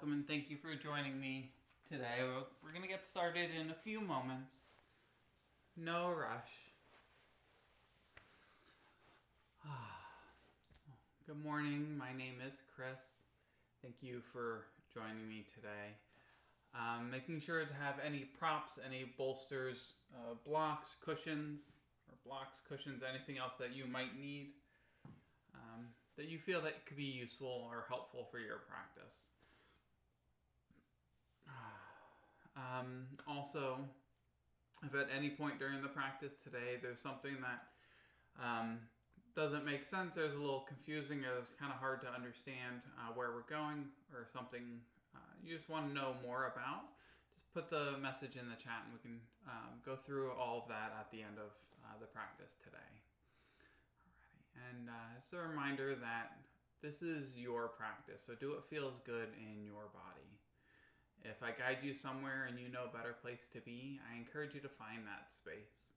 welcome and thank you for joining me today. We're going to get started in a few moments. No rush. Good morning. My name is Chris. Thank you for joining me today. Making sure to have any props, any bolsters, blocks, cushions, anything else that you might need that you feel that could be useful or helpful for your practice. Also, if at any point during the practice today there's something that doesn't make sense, there's a little confusing, or it's kind of hard to understand where we're going, or something you just want to know more about, just put the message in the chat and we can go through all of that at the end of the practice today. Alrighty. And just a reminder that this is your practice, so do what feels good in your body. If I guide you somewhere and you know a better place to be, I encourage you to find that space.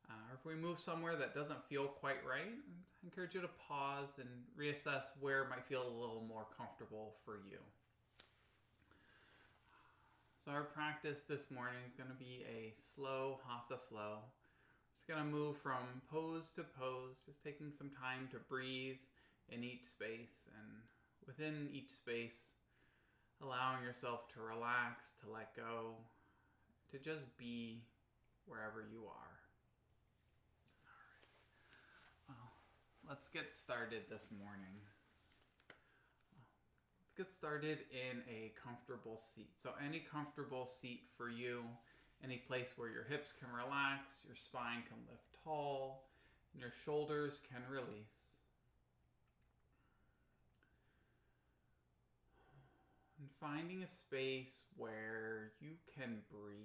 Or if we move somewhere that doesn't feel quite right, I encourage you to pause and reassess where it might feel a little more comfortable for you. So our practice this morning is going to be a slow Hatha Flow. Just going to move from pose to pose, just taking some time to breathe in each space, and within each space, allowing yourself to relax, to let go, to just be wherever you are. All right. Well, let's get started this morning. Let's get started in a comfortable seat. So any comfortable seat for you, any place where your hips can relax, your spine can lift tall, and your shoulders can release. And finding a space where you can breathe.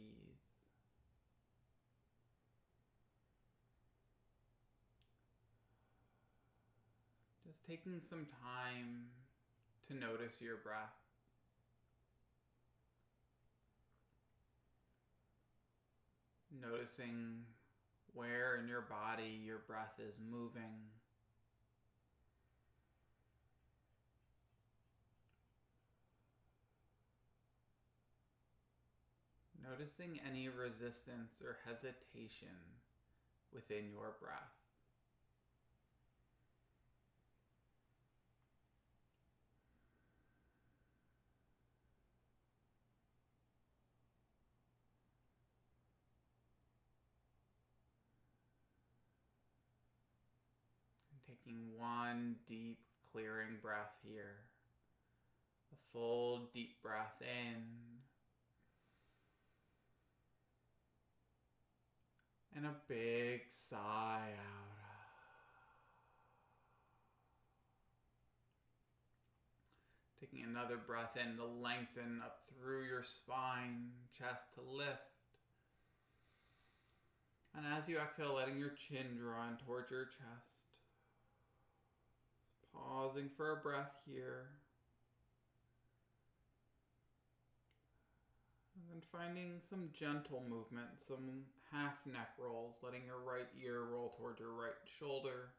Just taking some time to notice your breath. Noticing where in your body your breath is moving. Noticing any resistance or hesitation within your breath. And taking one deep, clearing breath here. A full, deep breath in. And a big sigh out. Taking another breath in to lengthen up through your spine, chest to lift. And as you exhale, letting your chin draw in towards your chest. Pausing for a breath here. And then finding some gentle movement, some half neck rolls, letting your right ear roll towards your right shoulder.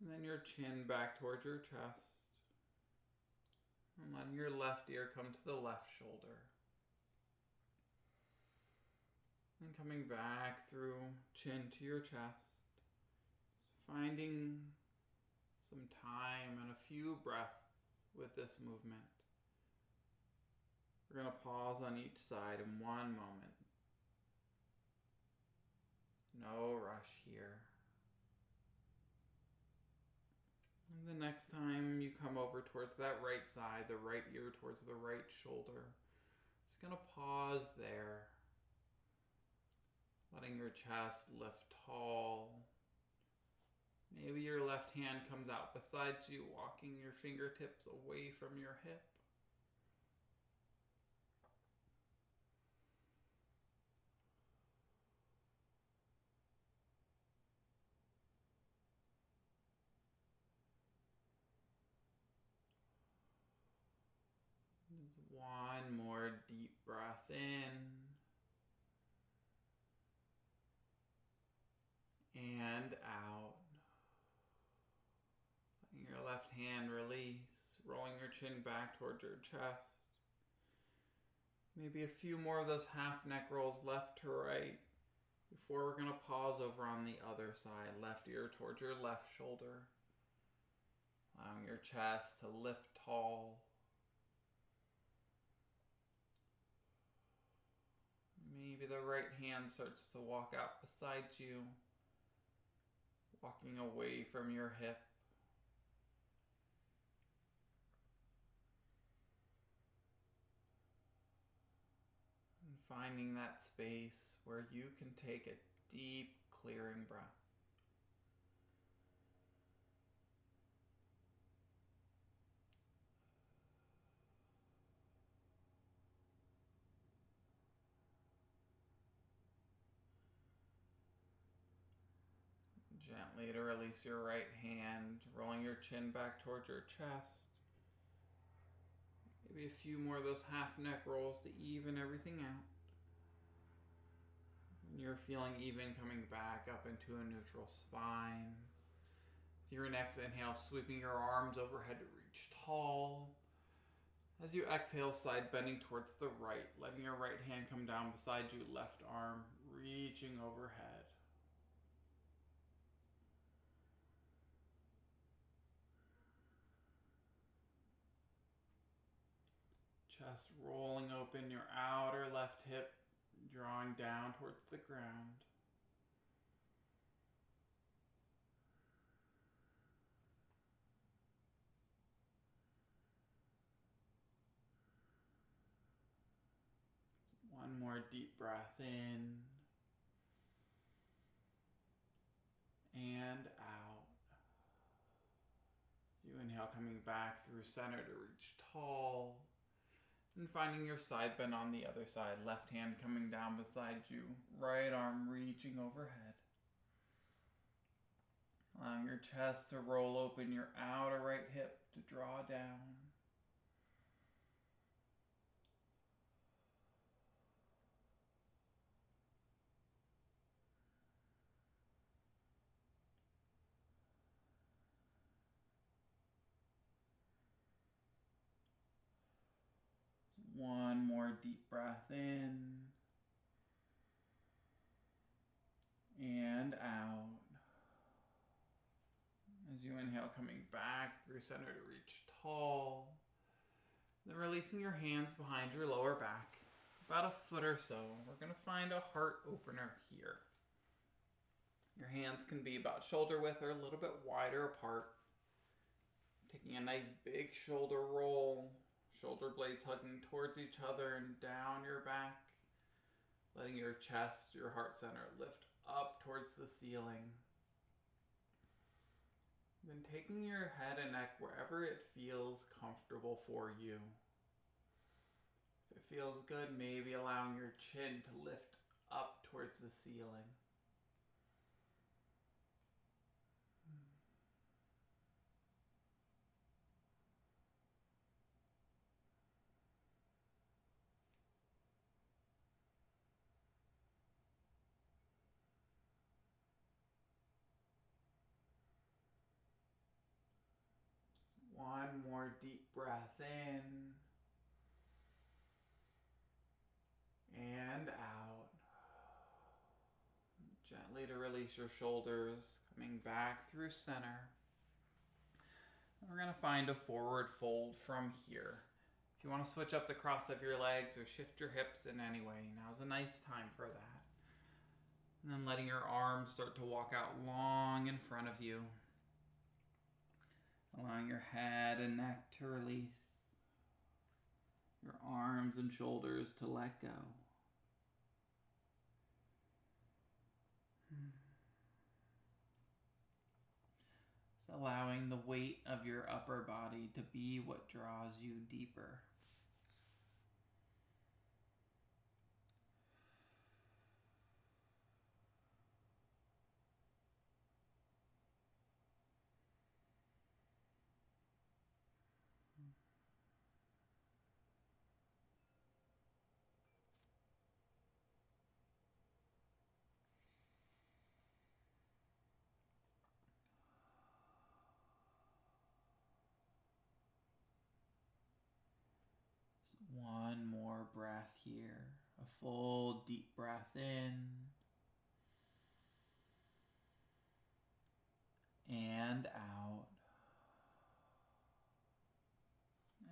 And then your chin back towards your chest. And letting your left ear come to the left shoulder. And coming back through chin to your chest. Finding some time and a few breaths with this movement. We're going to pause on each side in one moment. No rush here. And the next time you come over towards that right side, the right ear towards the right shoulder, just going to pause there. Letting your chest lift tall. Maybe your left hand comes out beside you, walking your fingertips away from your hip. Just one more deep breath in. And out. Letting your left hand release, rolling your chin back towards your chest. Maybe a few more of those half neck rolls left to right before we're going to pause over on the other side, left ear towards your left shoulder, allowing your chest to lift tall. Maybe the right hand starts to walk out beside you, walking away from your hip. And finding that space where you can take a deep, clearing breath. Gently to release your right hand, rolling your chin back towards your chest. Maybe a few more of those half neck rolls to even everything out. And you're feeling even, coming back up into a neutral spine. With your next inhale, sweeping your arms overhead to reach tall. As you exhale, side bending towards the right, letting your right hand come down beside you, left arm reaching overhead. Chest rolling open, your outer left hip drawing down towards the ground. One more deep breath in and out. You inhale, coming back through center to reach tall. And finding your side bend on the other side. Left hand coming down beside you. Right arm reaching overhead. Allowing your chest to roll open, your outer right hip to draw down. One more deep breath in and out. As you inhale, coming back through center to reach tall. Then releasing your hands behind your lower back, about a foot or so. We're going to find a heart opener here. Your hands can be about shoulder width or a little bit wider apart. Taking a nice big shoulder roll. Shoulder blades hugging towards each other and down your back. Letting your chest, your heart center lift up towards the ceiling. Then taking your head and neck wherever it feels comfortable for you. If it feels good, maybe allowing your chin to lift up towards the ceiling. One more deep breath in and out. Gently to release your shoulders, coming back through center. And we're going to find a forward fold from here. If you want to switch up the cross of your legs or shift your hips in any way, now's a nice time for that. And then letting your arms start to walk out long in front of you. Allowing your head and neck to release. Your arms and shoulders to let go. It's allowing the weight of your upper body to be what draws you deeper. here. A full deep breath in. And out.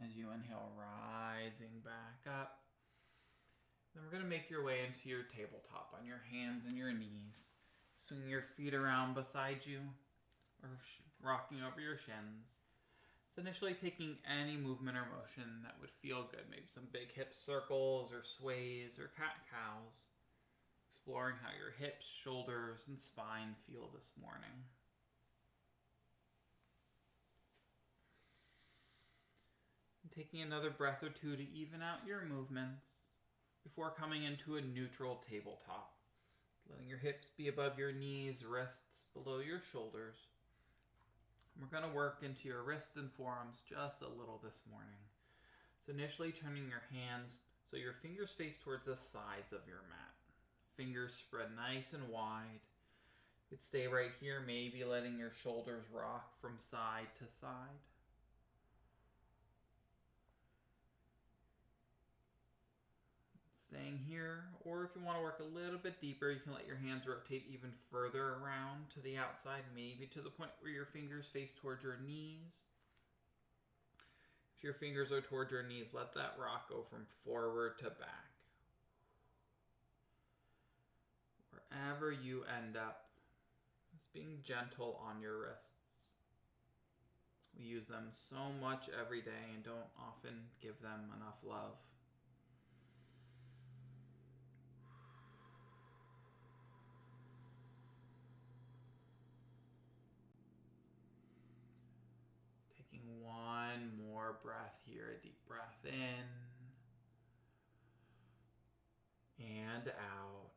As you inhale, rising back up. Then we're going to make your way into your tabletop on your hands and your knees. Swinging your feet around beside you or rocking over your shins. So initially taking any movement or motion that would feel good. Maybe some big hip circles or sways or cat-cows. Exploring how your hips, shoulders, and spine feel this morning. And taking another breath or two to even out your movements before coming into a neutral tabletop. Letting your hips be above your knees, wrists below your shoulders. We're going to work into your wrists and forearms just a little this morning. So initially turning your hands so your fingers face towards the sides of your mat. Fingers spread nice and wide. You could stay right here, maybe letting your shoulders rock from side to side. Staying here, or if you want to work a little bit deeper, you can let your hands rotate even further around to the outside, maybe to the point where your fingers face towards your knees. If your fingers are towards your knees, let that rock go from forward to back. Wherever you end up, just being gentle on your wrists. We use them so much every day and don't often give them enough love. Taking one more breath here, a deep breath in and out.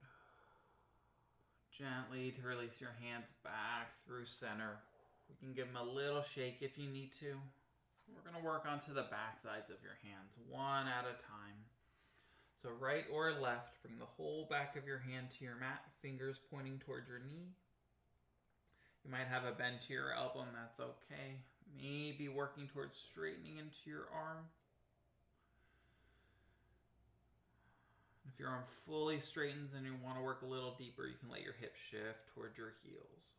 Gently to release your hands back through center. We can give them a little shake if you need to. We're going to work onto the back sides of your hands, one at a time. So right or left, bring the whole back of your hand to your mat, fingers pointing towards your knee. You might have a bend to your elbow, and that's okay. Maybe working towards straightening into your arm. If your arm fully straightens and you want to work a little deeper, you can let your hips shift towards your heels.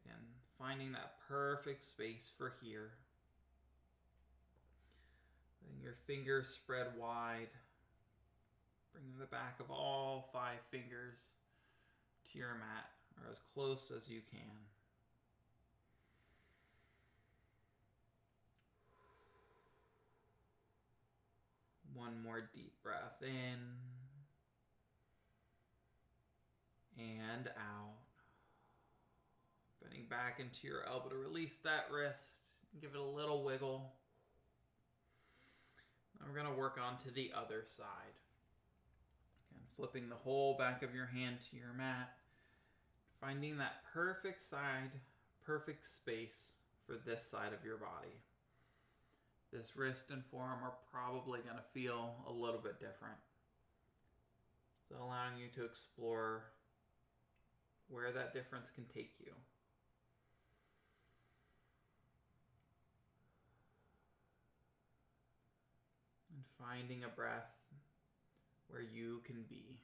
Again, finding that perfect space for here. Letting your fingers spread wide. Bringing the back of all 5 fingers to your mat, or as close as you can. One more deep breath in and out. Bending back into your elbow to release that wrist. Give it a little wiggle. Now we're going to work on to the other side. Again, flipping the whole back of your hand to your mat. Finding that perfect side, perfect space for this side of your body. This wrist and forearm are probably going to feel a little bit different. So allowing you to explore where that difference can take you. And finding a breath where you can be.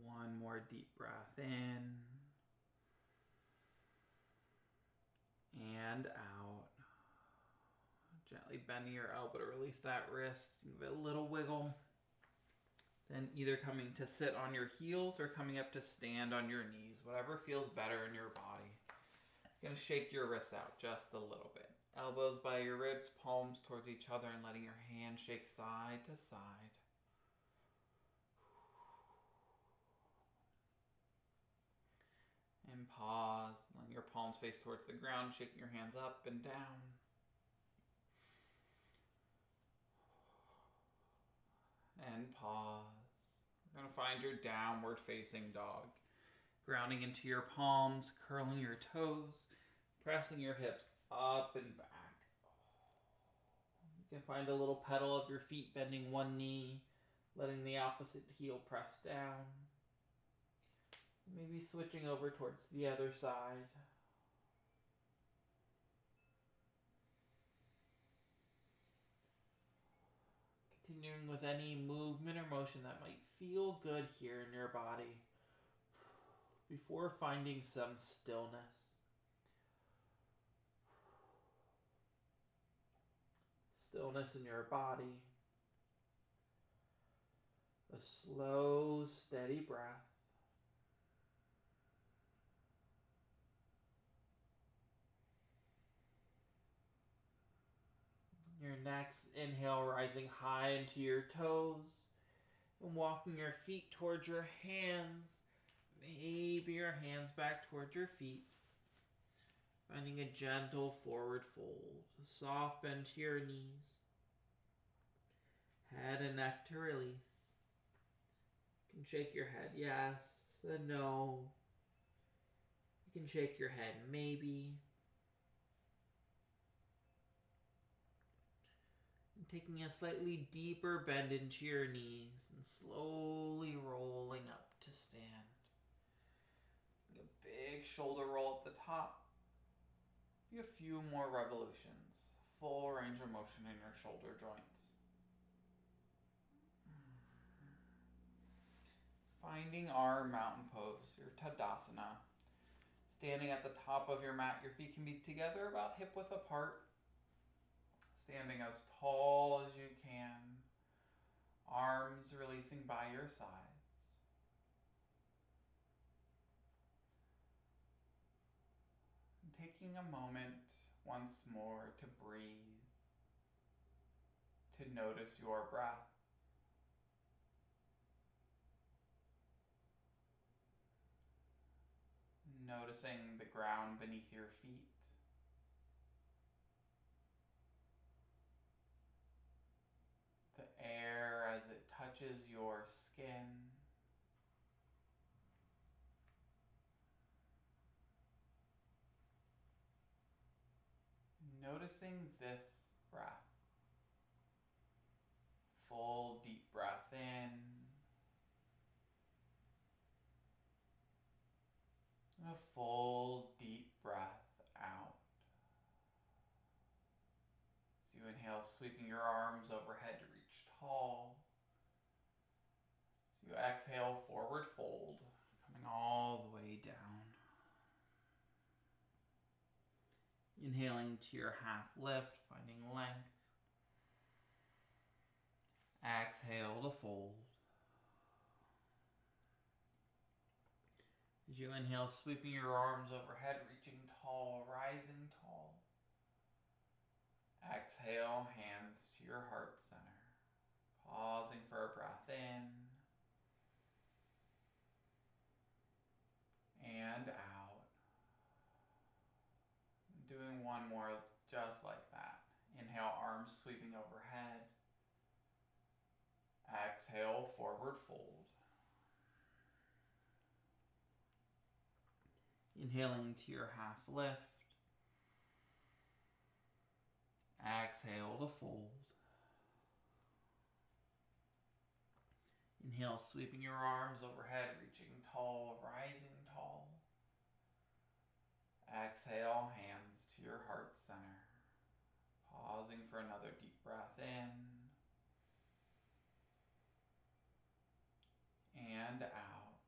One more deep breath in and out. Gently bending your elbow to release that wrist. Give it a little wiggle. Then either coming to sit on your heels or coming up to stand on your knees. Whatever feels better in your body. You're going to shake your wrists out just a little bit. Elbows by your ribs, palms towards each other, and letting your hands shake side to side. And pause, letting your palms face towards the ground, shaking your hands up and down. And pause. You're going to find your downward facing dog. Grounding into your palms, curling your toes, pressing your hips up and back. You can find a little pedal of your feet bending one knee, letting the opposite heel press down. Maybe switching over towards the other side. Continuing with any movement or motion that might feel good here in your body before finding some stillness. Stillness in your body. A slow, steady breath. Your next inhale rising high into your toes and walking your feet towards your hands. Maybe your hands back towards your feet. Finding a gentle forward fold. A soft bend to your knees. Head and neck to release. You can shake your head yes and no. You can shake your head maybe. And taking a slightly deeper bend into your knees and slowly rolling up to stand. A big shoulder roll at the top. Be a few more revolutions. Full range of motion in your shoulder joints. Finding our mountain pose, your Tadasana. Standing at the top of your mat, your feet can be together about hip width apart. Standing as tall as you can. Arms releasing by your sides. And taking a moment once more to breathe, to notice your breath. Noticing the ground beneath your feet. The air as it touches your skin. Noticing this breath. Full deep breath in. And a full deep breath out. As you inhale, sweeping your arms overhead to reach tall. As you exhale, forward fold, coming all the way down. Inhaling to your half lift, finding length. Exhale to fold. As you inhale, sweeping your arms overhead, reaching tall, rising tall. Exhale, hands to your heart center. Pausing for a breath in. And out. Doing one more just like that. Inhale, arms sweeping overhead. Exhale, forward fold. Inhaling to your half lift. Exhale to fold. Inhale, sweeping your arms overhead, reaching tall, rising tall. Exhale, hands to your heart center. Pausing for another deep breath in. And out.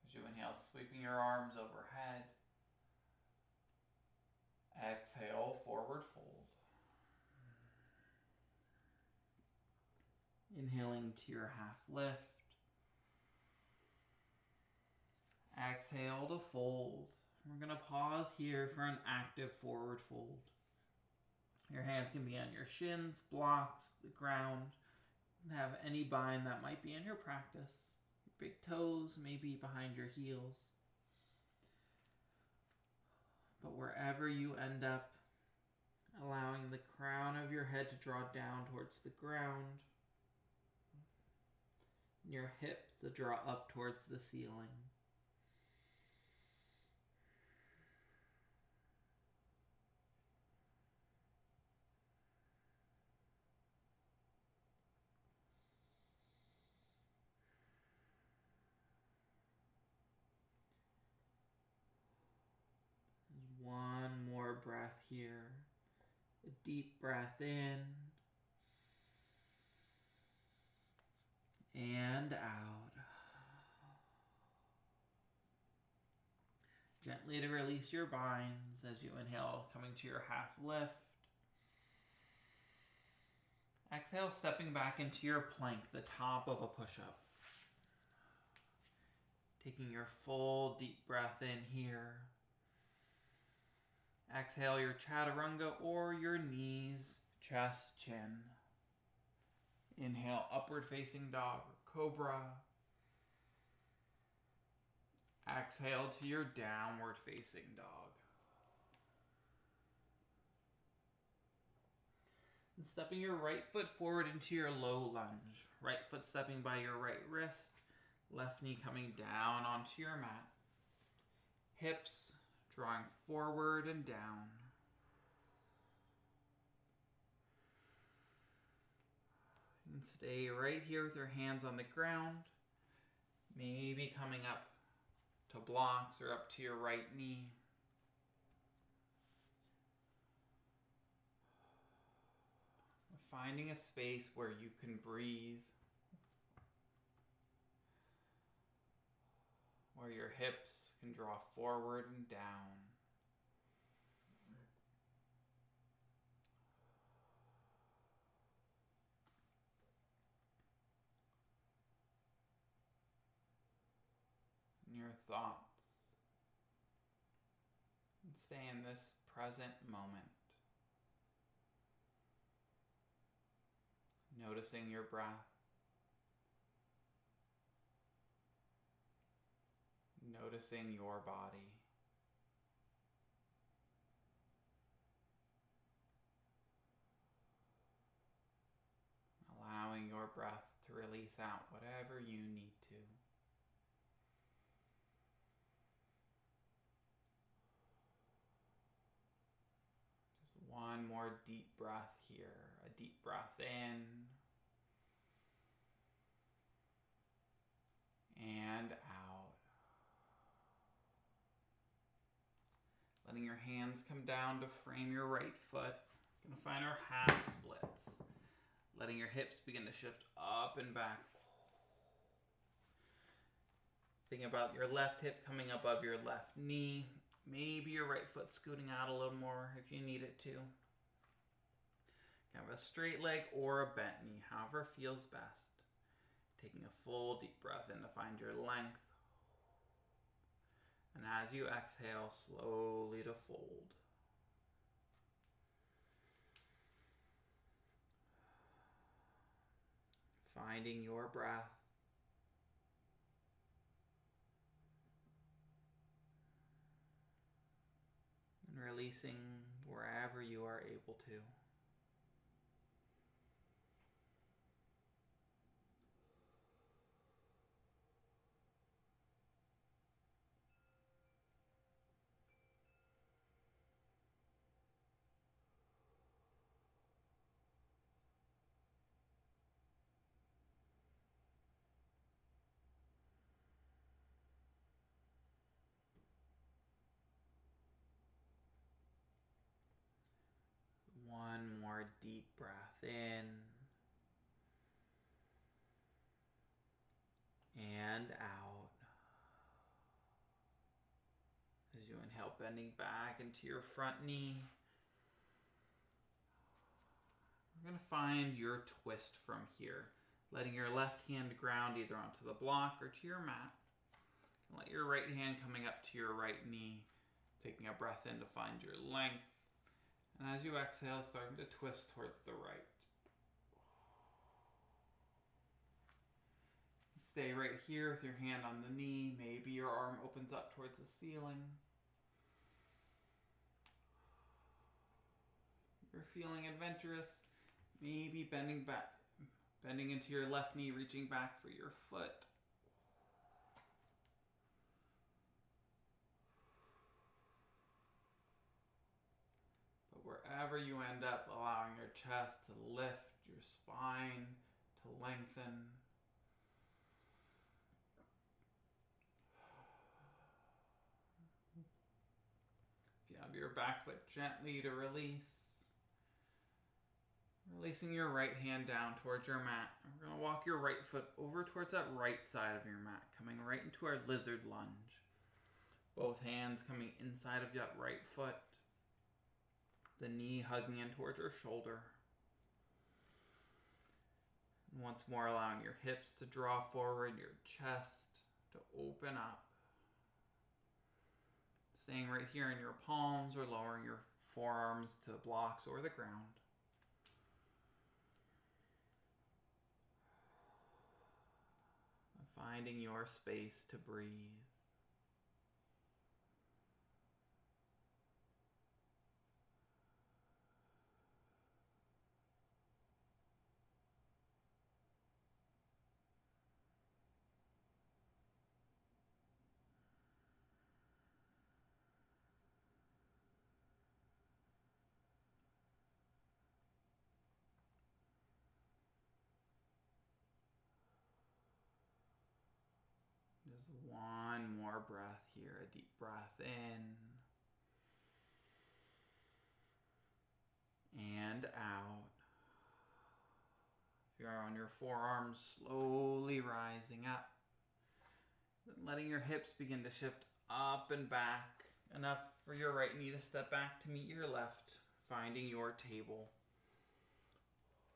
As you inhale, sweeping your arms overhead. Exhale, forward fold. Inhaling to your half lift. Exhale to fold. We're going to pause here for an active forward fold. Your hands can be on your shins, blocks, the ground. Have any bind that might be in your practice. Your big toes may be behind your heels. But wherever you end up, allowing the crown of your head to draw down towards the ground. And your hips to draw up towards the ceiling. here. A deep breath in and out. Gently to release your binds as you inhale, coming to your half lift. Exhale, stepping back into your plank, the top of a push-up. Taking your full deep breath in here. Exhale your chaturanga or your knees, chest, chin. Inhale, upward facing dog or cobra. Exhale to your downward facing dog. And stepping your right foot forward into your low lunge. Right foot stepping by your right wrist. Left knee coming down onto your mat. Hips drawing forward and down. And stay right here with your hands on the ground. Maybe coming up to blocks or up to your right knee. Finding a space where you can breathe. Where your hips can draw forward and down. And your thoughts. And stay in this present moment. Noticing your breath. Noticing your body. Allowing your breath to release out whatever you need to. Just one more deep breath here. A deep breath in. And out. Letting your hands come down to frame your right foot. Gonna find our half splits. Letting your hips begin to shift up and back. Think about your left hip coming above your left knee. Maybe your right foot scooting out a little more if you need it to. Kind of a straight leg or a bent knee, however feels best. Taking a full deep breath in to find your length. And as you exhale, slowly to fold. Finding your breath. And releasing wherever you are able to. One more deep breath in and out. As you inhale, bending back into your front knee. We're going to find your twist from here. Letting your left hand ground either onto the block or to your mat. And let your right hand coming up to your right knee. Taking a breath in to find your length. And as you exhale, starting to twist towards the right. Stay right here with your hand on the knee. Maybe your arm opens up towards the ceiling. You're feeling adventurous. Maybe bending back, bending into your left knee, reaching back for your foot. Wherever you end up, allowing your chest to lift, your spine to lengthen. If You have your back foot gently to release. Releasing your right hand down towards your mat. We're going to walk your right foot over towards that right side of your mat, coming right into our lizard lunge. Both hands coming inside of that right foot. The knee hugging in towards your shoulder. And once more, allowing your hips to draw forward, your chest to open up. Staying right here in your palms or lowering your forearms to the blocks or the ground. Finding your space to breathe. Just one more breath here. A deep breath in and out. If you're on your forearms, slowly rising up. Then letting your hips begin to shift up and back. Enough for your right knee to step back to meet your left, finding your table.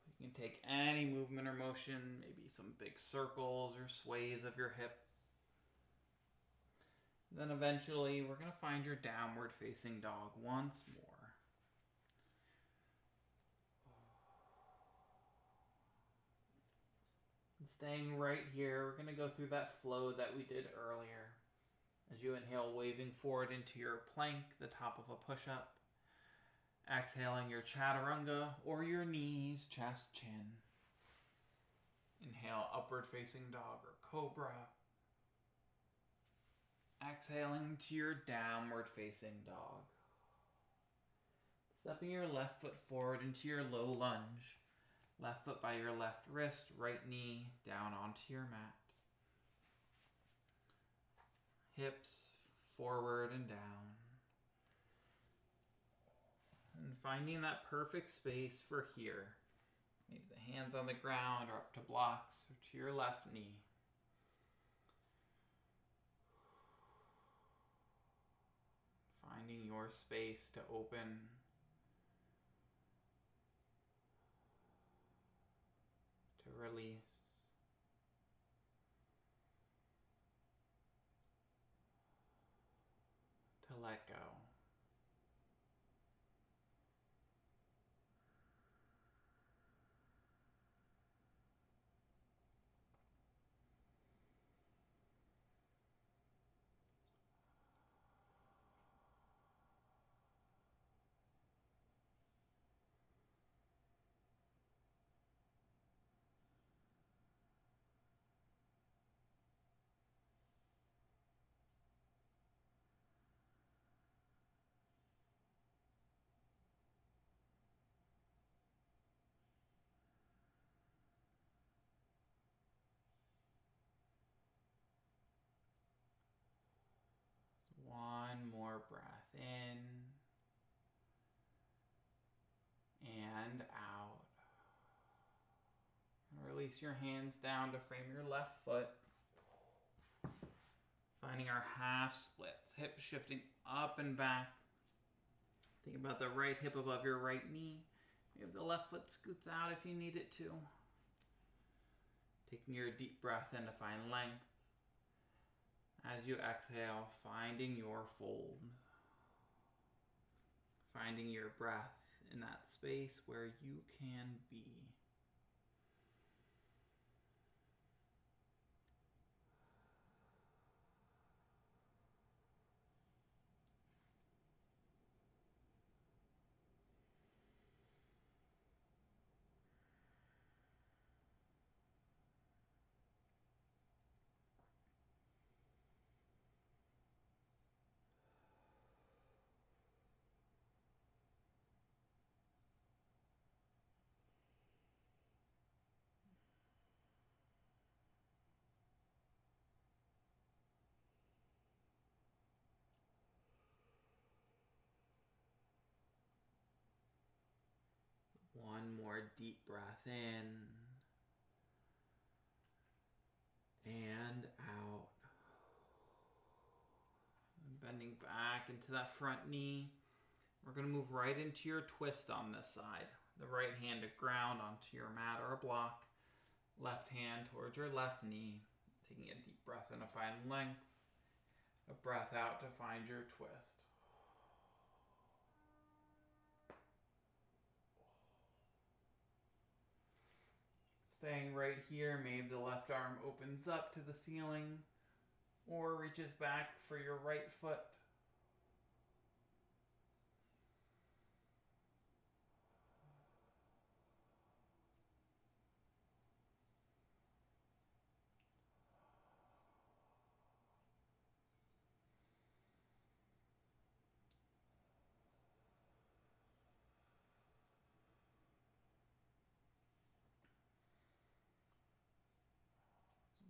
You can take any movement or motion, maybe some big circles or sways of your hips. Then eventually, we're going to find your downward facing dog once more. And staying right here, we're going to go through that flow that we did earlier. As you inhale, waving forward into your plank, the top of a push-up. Exhaling your chaturanga or your knees, chest, chin. Inhale, upward facing dog or cobra. Exhaling to your downward facing dog. Stepping your left foot forward into your low lunge. Left foot by your left wrist, right knee down onto your mat. Hips forward and down. And finding that perfect space for here. Maybe the hands on the ground or up to blocks or to your left knee. Finding your space to open. To release. To let go. One more breath in and out. And release your hands down to frame your left foot. Finding our half splits, hips shifting up and back. Think about the right hip above your right knee. Maybe the left foot scoots out if you need it to. Taking your deep breath in to find length. As you exhale, finding your fold. Finding your breath in that space where you can be. more deep breath in and out. Bending back into that front knee. We're going to move right into your twist on this side. The right hand to ground onto your mat or a block. Left hand towards your left knee. Taking a deep breath in to find length. A breath out to find your twist. Staying right here, maybe the left arm opens up to the ceiling or reaches back for your right foot.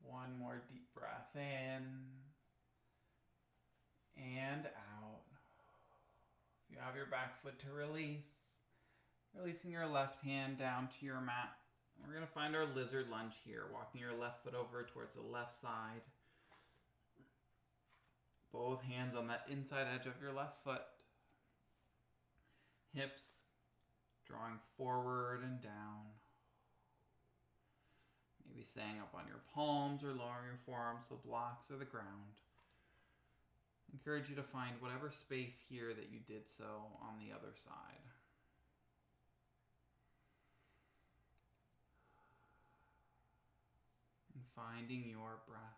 One more deep breath in and out. If you have your back foot to release, releasing your left hand down to your mat. We're going to find our lizard lunge here, walking your left foot over towards the left side. Both hands on that inside edge of your left foot. Hips drawing forward and down. Maybe staying up on your palms or lowering your forearms to the blocks or the ground. Encourage you to find whatever space here that you did so on the other side. And finding your breath.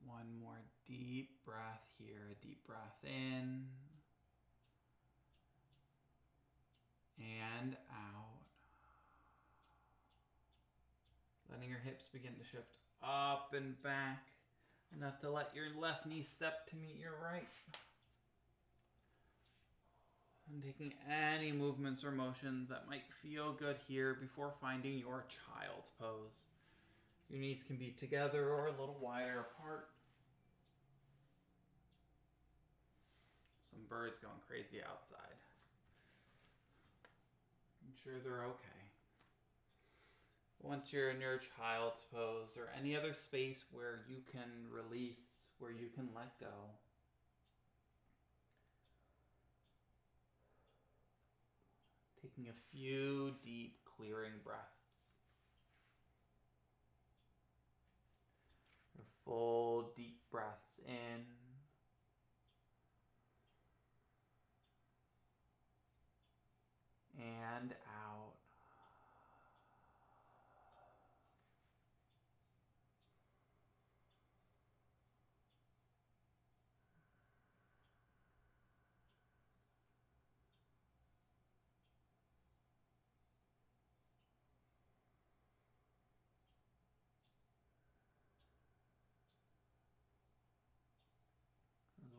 One more deep breath here, a deep breath in and out. Letting your hips begin to shift up and back, enough to let your left knee step to meet your right. And taking any movements or motions that might feel good here before finding your child's pose. Your knees can be together or a little wider apart. Some birds going crazy outside. I'm sure they're okay. Once you're in your child's pose or any other space where you can release, where you can let go, taking a few deep clearing breaths. Your full deep breaths in and out.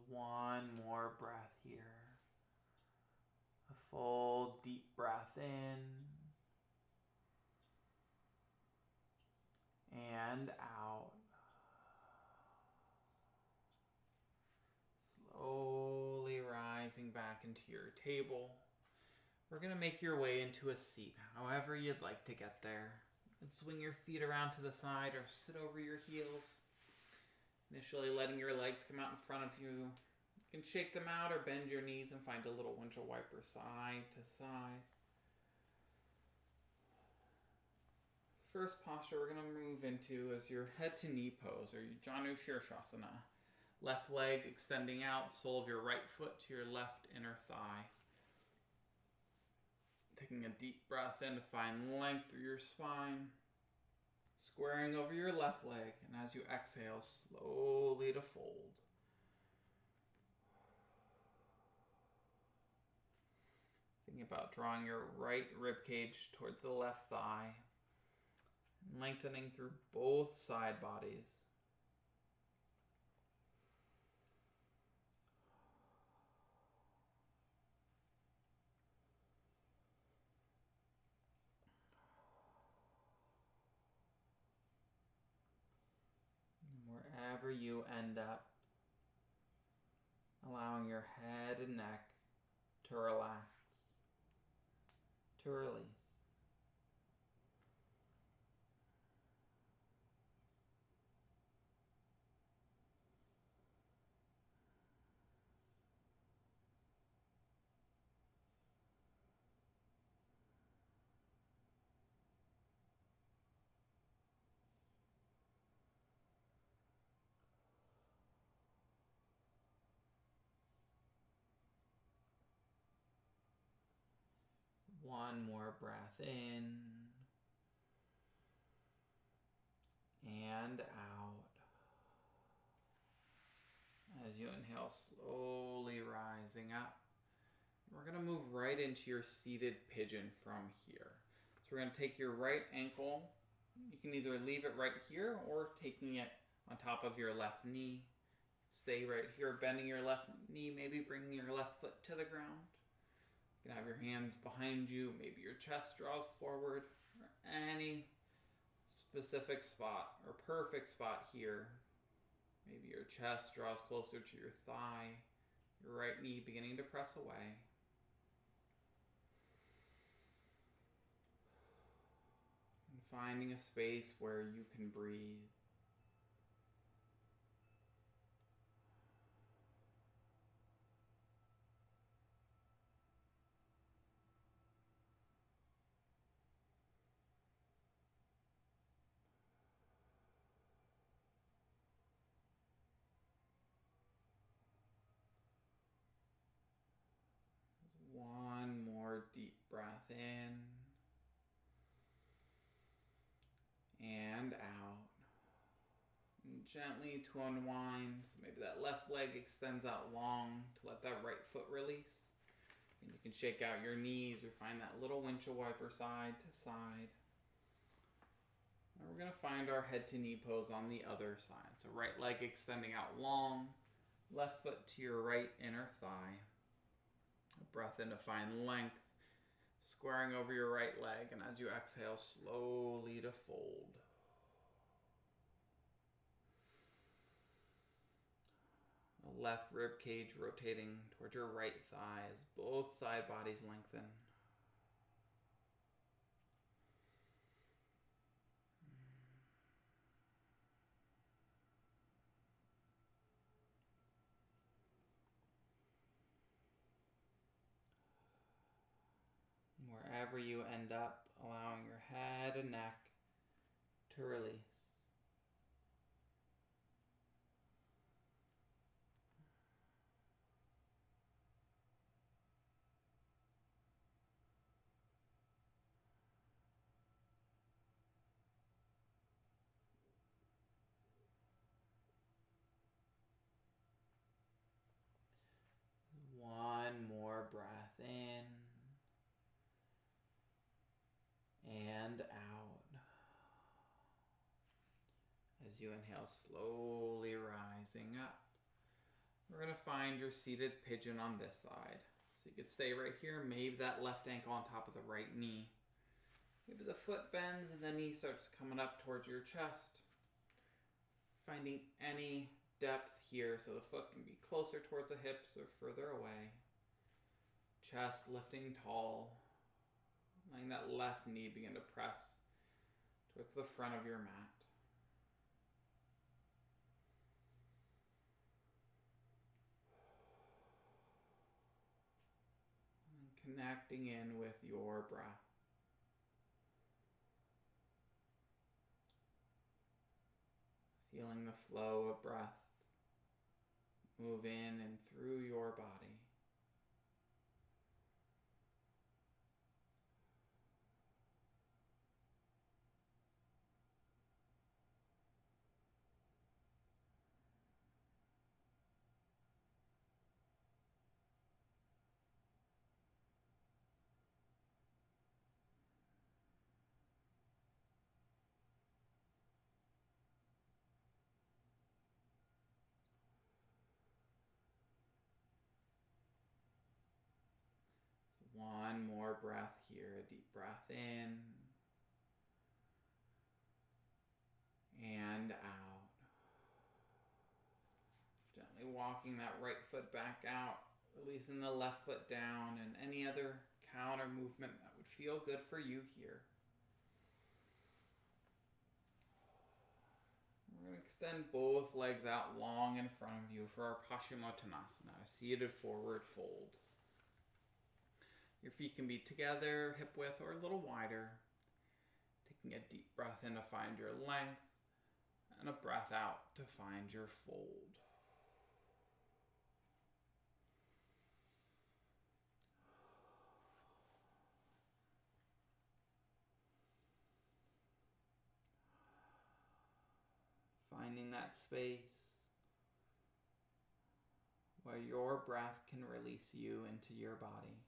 One more breath here. A full deep breath in and out. Slowly rising back into your table. We're going to make your way into a seat, however you'd like to get there. And swing your feet around to the side or sit over your heels. Initially letting your legs come out in front of you. You can shake them out or bend your knees and find a little windshield wiper side to side. First posture we're going to move into is your head to knee pose, or your Janu Shirshasana. Left leg extending out, sole of your right foot to your left inner thigh. Taking a deep breath in to find length through your spine. Squaring over your left leg, and as you exhale, slowly to fold. Thinking about drawing your right rib cage towards the left thigh, lengthening through both side bodies. wherever you end up, allowing your head and neck to relax, to release. One more breath in and out. As you inhale, slowly rising up. We're going to move right into your seated pigeon from here. So we're going to take your right ankle. You can either leave it right here or taking it on top of your left knee. Stay right here, bending your left knee, maybe bringing your left foot to the ground. You can have your hands behind you, maybe your chest draws forward, or any specific spot or perfect spot here. Maybe your chest draws closer to your thigh, your right knee beginning to press away. And finding a space where you can breathe. One more deep breath in and out. And gently to unwind. So maybe that left leg extends out long to let that right foot release. And you can shake out your knees or find that little windshield wiper side to side. And we're going to find our head to knee pose on the other side. So right leg extending out long, left foot to your right inner thigh. A breath in to find length, squaring over your right leg, and as you exhale, slowly to fold. The left rib cage rotating towards your right thigh as both side bodies lengthen. Wherever you end up, allowing your head and neck to release. One more breath in and out. As you inhale, slowly rising up. We're going to find your seated pigeon on this side. So you can stay right here, maybe that left ankle on top of the right knee. Maybe the foot bends and the knee starts coming up towards your chest. Finding any depth here so the foot can be closer towards the hips or further away. Chest lifting tall. Letting that left knee begin to press towards the front of your mat. And connecting in with your breath. Feeling the flow of breath move in and through your body. One more breath here, a deep breath in and out. Gently walking that right foot back out, releasing the left foot down, and any other counter movement that would feel good for you here. We're going to extend both legs out long in front of you for our Paschimottanasana, seated forward fold. Your feet can be together, hip width, or a little wider. Taking a deep breath in to find your length, and a breath out to find your fold. Finding that space where your breath can release you into your body.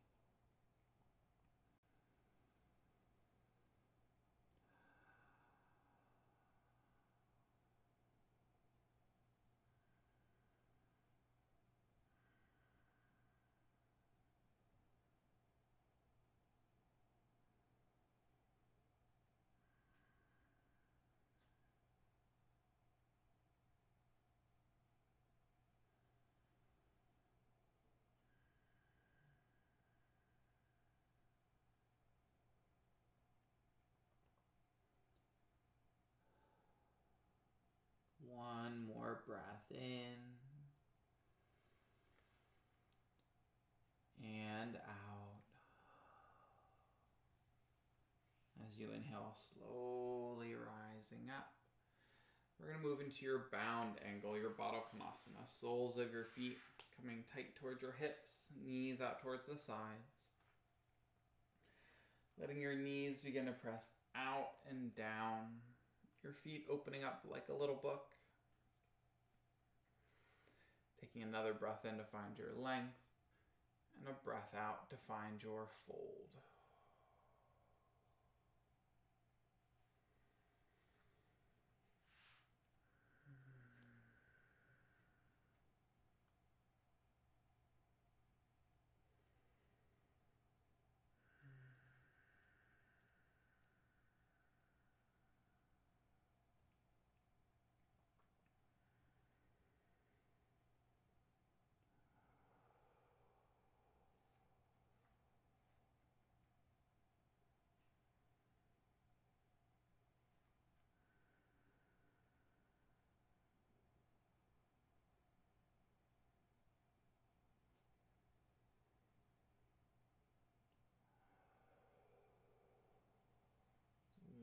One more breath in and out. As you inhale, slowly rising up. We're going to move into your bound angle, your Baddha Konasana. Soles of your feet coming tight towards your hips, knees out towards the sides. Letting your knees begin to press out and down. Your feet opening up like a little book. Taking another breath in to find your length, and a breath out to find your fold.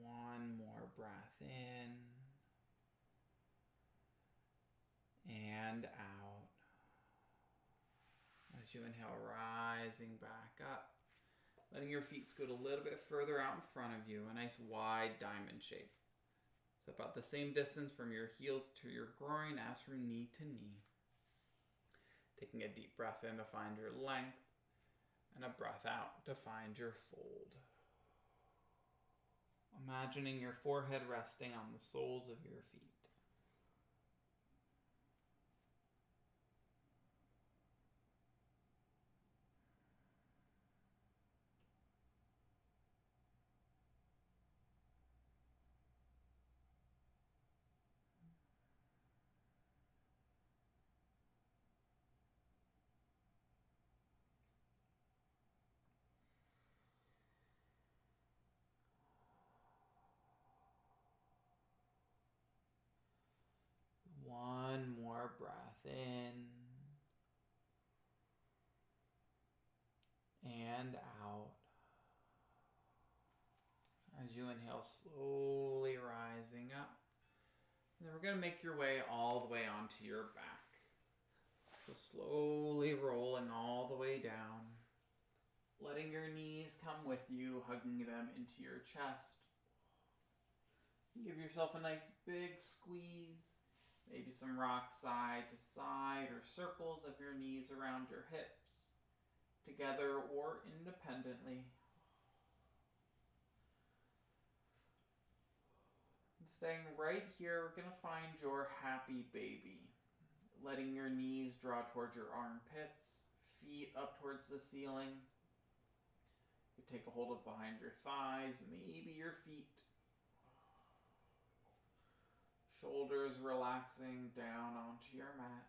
One more breath in and out. As you inhale, rising back up, letting your feet scoot a little bit further out in front of you, a nice wide diamond shape. So about the same distance from your heels to your groin as from knee to knee. Taking a deep breath in to find your length, and a breath out to find your fold. Imagining your forehead resting on the soles of your feet. One more breath in and out. As you inhale, slowly rising up. And then we're going to make your way all the way onto your back. So slowly rolling all the way down. Letting your knees come with you, hugging them into your chest. Give yourself a nice big squeeze. Maybe some rock side to side or circles of your knees around your hips, together or independently. And staying right here, we're going to find your happy baby. Letting your knees draw towards your armpits, feet up towards the ceiling. You take a hold of behind your thighs, maybe your feet. Shoulders relaxing down onto your mat.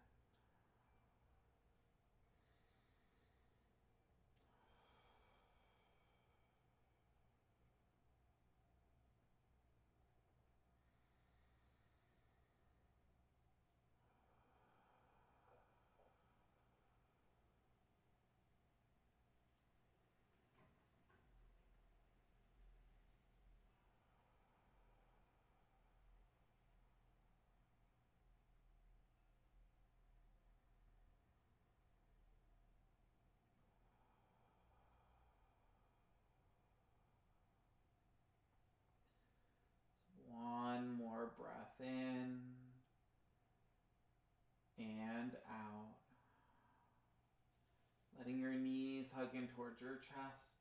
letting your knees hug in towards your chest.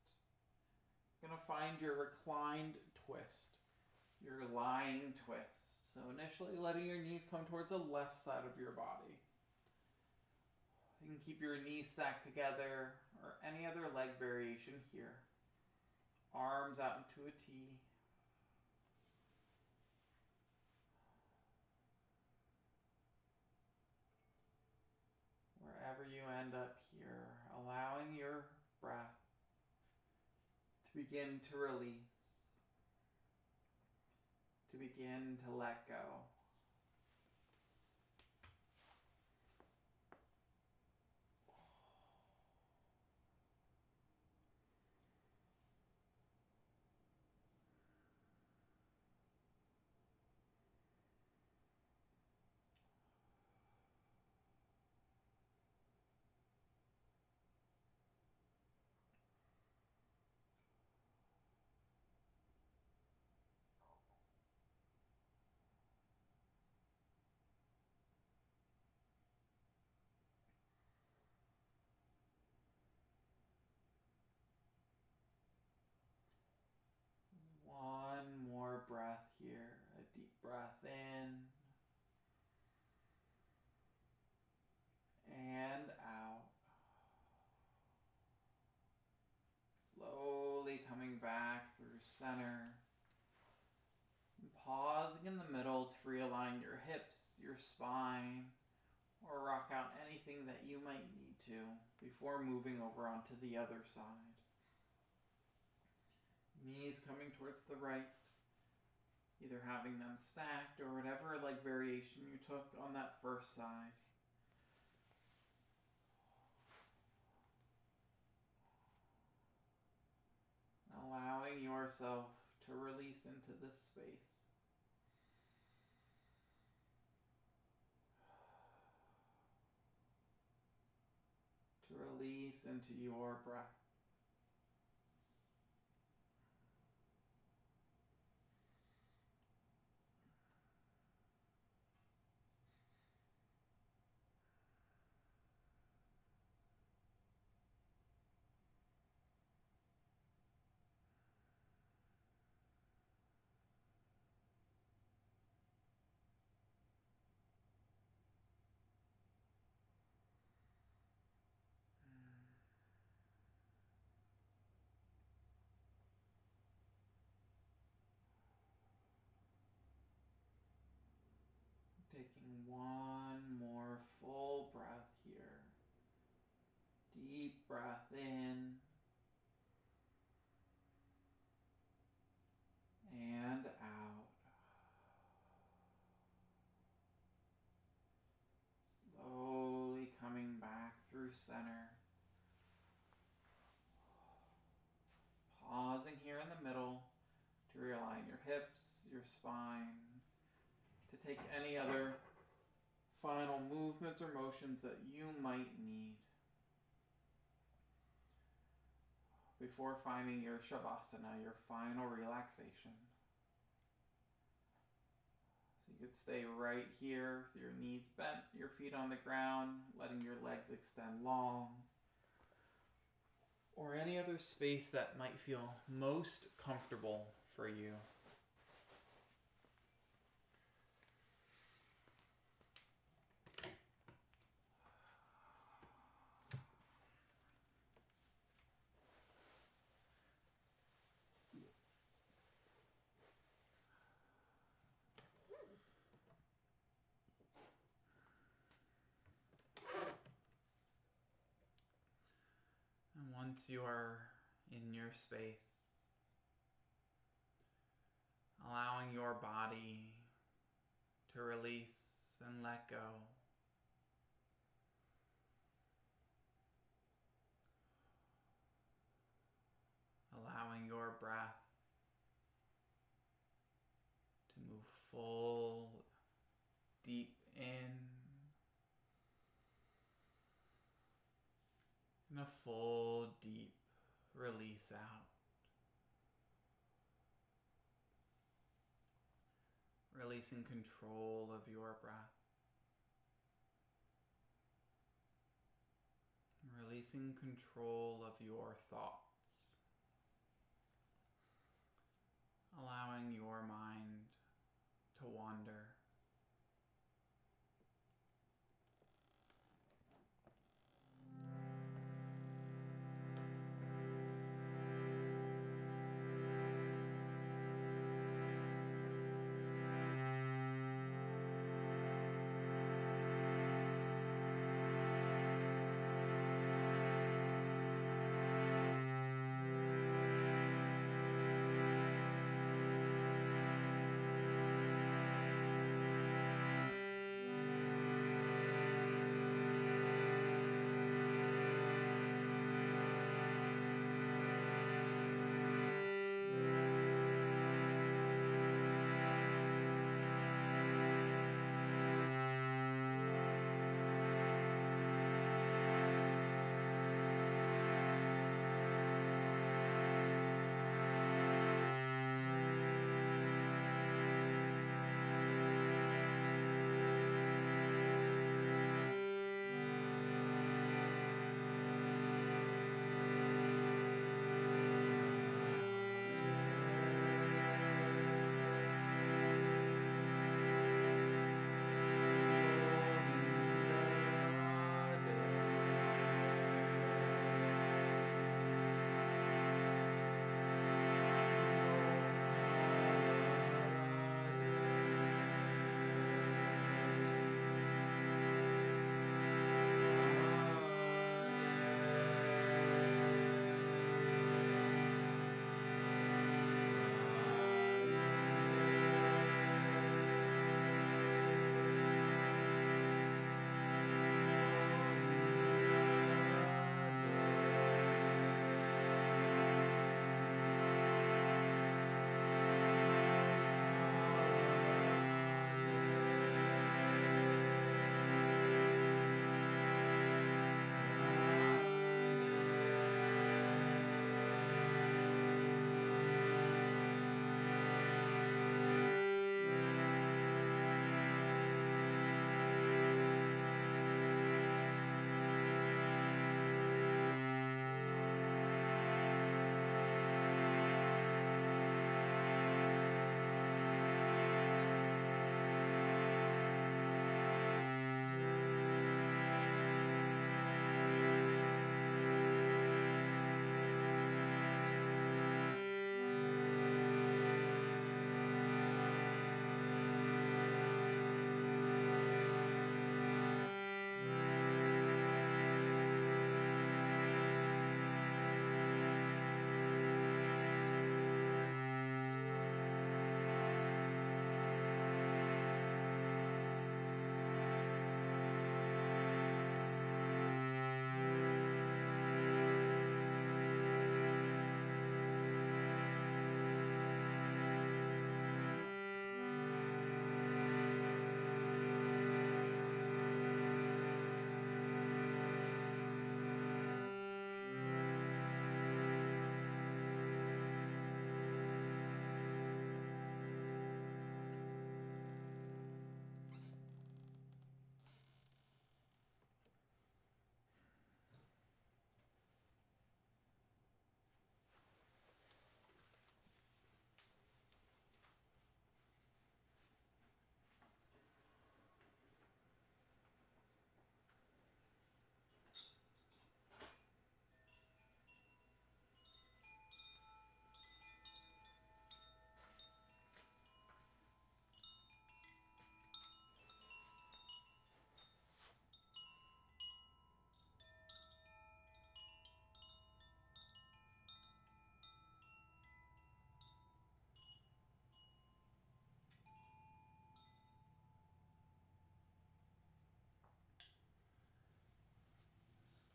You're going to find your reclined twist, your lying twist. So initially letting your knees come towards the left side of your body. You can keep your knees stacked together or any other leg variation here. Arms out into a T. Wherever you end up here, allowing your breath to begin to release, to begin to let go. One more breath here, a deep breath in and out. Slowly coming back through center. And pausing in the middle to realign your hips, your spine, or rock out anything that you might need to before moving over onto the other side. Knees coming towards the right, either having them stacked or whatever leg variation you took on that first side. Allowing yourself to release into this space. To release into your breath. Taking one more full breath here. Deep breath in and out. Slowly coming back through center. Pausing here in the middle to realign your hips, your spine, to take any other final movements or motions that you might need before finding your shavasana, your final relaxation. So you could stay right here, your knees bent, your feet on the ground, letting your legs extend long, or any other space that might feel most comfortable for you. And once you are in your space, allowing your body to release and let go. Allowing your breath to move full, deep in, and a full, deep release out. Releasing control of your breath. releasing control of your thoughts, allowing your mind to wander.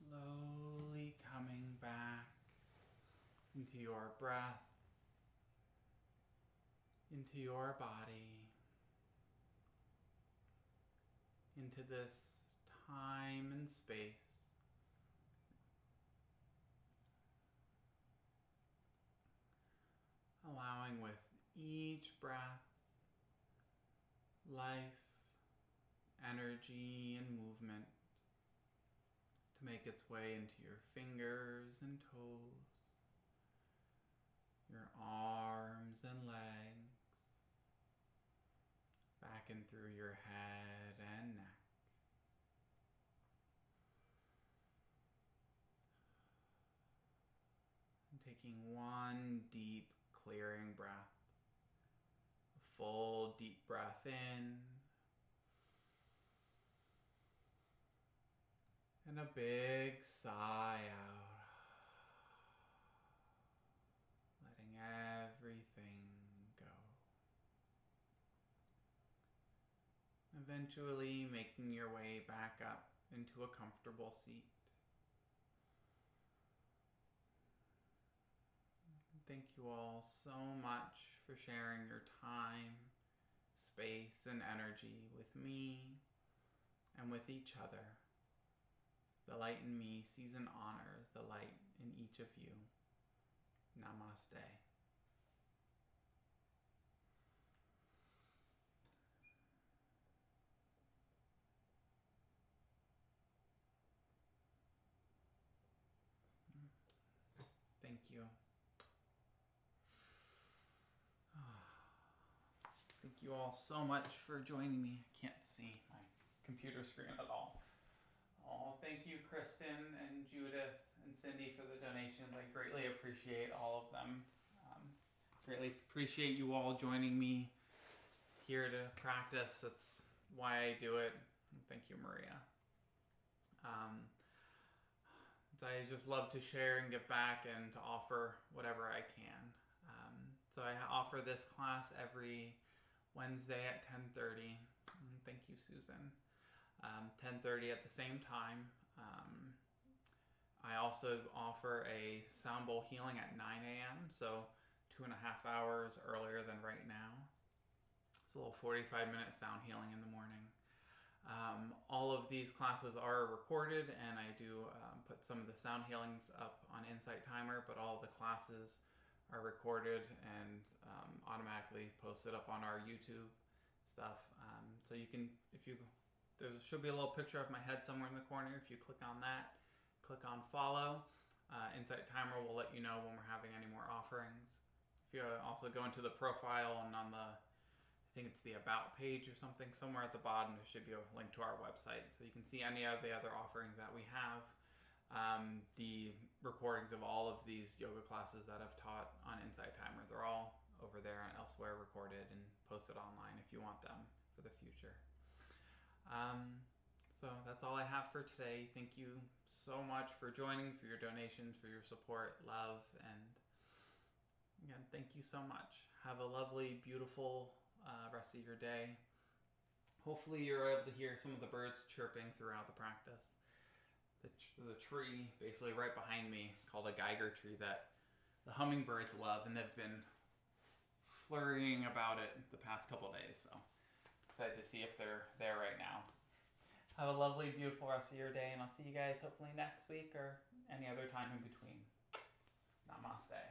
Slowly coming back into your breath, into your body, into this time and space. Allowing with each breath, life, energy, and movement to make its way into your fingers and toes, your arms and legs, back and through your head and neck. And taking one deep clearing breath, a full deep breath in, and a big sigh out, letting everything go. Eventually making your way back up into a comfortable seat. Thank you all so much for sharing your time, space, and energy with me and with each other. The light in me sees and honors the light in each of you. Namaste. Thank you. Thank you all so much for joining me. I can't see my computer screen at all. Oh, thank you, Kristen and Judith and Cindy, for the donations. I greatly appreciate all of them. Greatly appreciate you all joining me here to practice. That's why I do it. Thank you, Maria. I just love to share and give back and to offer whatever I can. So I offer this class every Wednesday at 10:30. Thank you, Susan. 10:30 at the same time. I also offer a sound bowl healing at 9 a.m. So 2.5 hours earlier than right now. It's a little 45-minute sound healing in the morning. All of these classes are recorded, and I do put some of the sound healings up on Insight Timer, but all of the classes are recorded and automatically posted up on our YouTube stuff. So you can, there should be a little picture of my head somewhere in the corner. If you click on that, click on follow. Insight Timer will let you know when we're having any more offerings. If you also go into the profile and on the, I think it's the About page or something, somewhere at the bottom there should be a link to our website. So you can see any of the other offerings that we have. The recordings of all of these yoga classes that I've taught on Insight Timer, they're all over there and elsewhere recorded and posted online if you want them for the future. So that's all I have for today. Thank you so much for joining, for your donations, for your support, love, and again, thank you so much. Have a lovely, beautiful rest of your day. Hopefully you're able to hear some of the birds chirping throughout the practice. The tree basically right behind me, called a Geiger tree, that the hummingbirds love, and they've been flurrying about it the past couple days, so excited to see if they're there right now. Have a lovely, beautiful rest of your day, and I'll see you guys hopefully next week or any other time in between. Namaste.